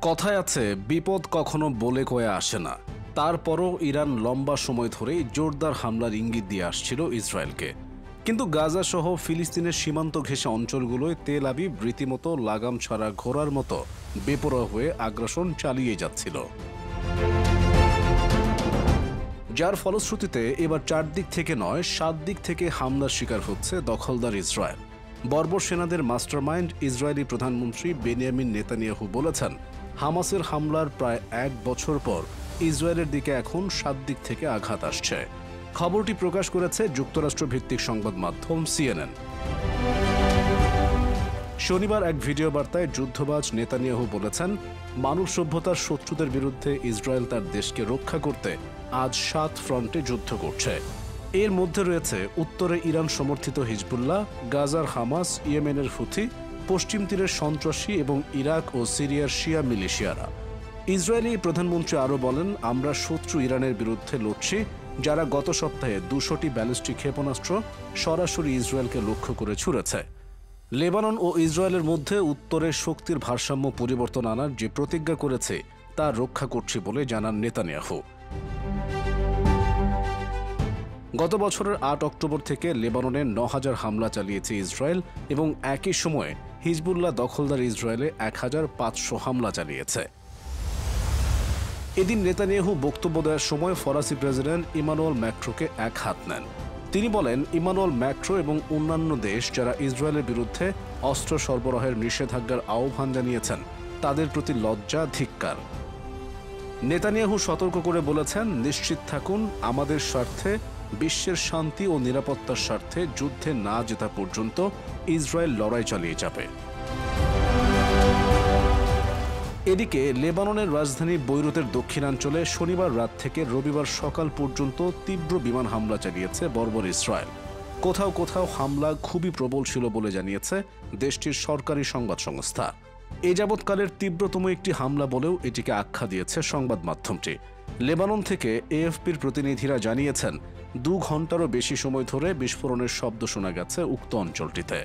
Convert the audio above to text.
কথায় আছে বিপদ কখনো বলে কয়ে আসে না। তারপরও ইরান লম্বা সময় ধরেই জোরদার হামলার ইঙ্গিত দিয়ে আসছিল ইসরায়েলকে। কিন্তু গাজা সহ ফিলিস্তিনের সীমান্ত ঘেঁষা অঞ্চলগুলোয় তেল আবিব রীতিমতো লাগাম ছাড়া ঘোড়ার মতো বেপরোয়া হয়ে আগ্রাসন চালিয়ে যাচ্ছিল, যার ফলশ্রুতিতে এবার 4 দিক থেকে নয় 7 দিক থেকে হামলার শিকার হচ্ছে দখলদার ইসরায়েল। বর্বর সেনাদের মাস্টারমাইন্ড ইসরায়েলি প্রধানমন্ত্রী বেনিয়ামিন নেতানিয়াহু বলেছেন, হামাসের হামলার প্রায় 1 বছর পর ইসরায়েলের দিকে এখন 7 দিক থেকে আঘাত আসছে। খবরটি প্রকাশ করেছে যুক্তরাষ্ট্র ভিত্তিক সংবাদ মাধ্যম CNN। শনিবার এক ভিডিও বার্তায় যুদ্ধবাজ নেতানিয়াহু বলেছেন, মানব সভ্যতার শত্রুদের বিরুদ্ধে ইসরায়েল তার দেশকে রক্ষা করতে আজ 7 ফ্রন্টে যুদ্ধ করছে। এর মধ্যে রয়েছে উত্তরে ইরান সমর্থিত হিজবুল্লাহ, গাজার হামাস, ইয়েমেনের হুথি, পশ্চিম তীরের সন্ত্রাসী এবং ইরাক ও সিরিয়ার শিয়া মিলিশিয়ারা। ইসরায়েলি প্রধানমন্ত্রী আরও বলেন, আমরা শত্রু ইরানের বিরুদ্ধে লড়ছি, যারা গত সপ্তাহে 200টি ব্যালিস্টিক ক্ষেপণাস্ত্র সরাসরি ইসরায়েলকে লক্ষ্য করে ছুড়েছে। লেবানন ও ইসরায়েলের মধ্যে উত্তরের শক্তির ভারসাম্য পরিবর্তন আনার যে প্রতিজ্ঞা করেছে তা রক্ষা করছি বলে জানান নেতানিয়াহু। গত বছরের 8 অক্টোবর থেকে লেবাননে 9000 হামলা চালিয়েছে ইসরায়েল এবং একই সময়ে হিজবুল্লাহ দখলদার ইসরায়েলে 1500 হামলা চালিয়েছে। এদিন নেতানিয়াহু বক্তব্য দেওয়ার সময় ফরাসি প্রেসিডেন্ট ইমানুয়েল ম্যাক্রোকে এক হাত নেন। তিনি বলেন, ইমানুয়েল ম্যাক্রো এবং অন্যান্য দেশ যারা ইসরায়েলের বিরুদ্ধে অস্ত্র সরবরাহের নিষেধাজ্ঞার আহ্বান জানিয়েছেন তাদের প্রতি লজ্জা, ধিক্কার। নেতানিয়াহু সতর্ক করে বলেছেন, নিশ্চিত থাকুন আমাদের স্বার্থে, বিশ্বের শান্তি ও নিরাপত্তার স্বার্থে যুদ্ধে না জেতা পর্যন্ত ইসরায়েল লড়াই চালিয়ে যাবে। এদিকে লেবাননের রাজধানী বৈরুতের দক্ষিণাঞ্চলে শনিবার রাত থেকে রবিবার সকাল পর্যন্ত তীব্র বিমান হামলা চালিয়েছে বর্বর ইসরায়েল। কোথাও কোথাও হামলা খুবই প্রবল ছিল বলে জানিয়েছে দেশটির সরকারি সংবাদ সংস্থা। এ যাবৎকালের তীব্রতম একটি হামলা বলেও এটিকে আখ্যা দিয়েছে সংবাদ মাধ্যমটি। লেবানন থেকে AFPর প্রতিনিধিরা জানিয়েছেন, 2 ঘন্টারও বেশি সময় ধরে বিস্ফোরণের শব্দ শোনা গেছে উক্ত অঞ্চলটিতে।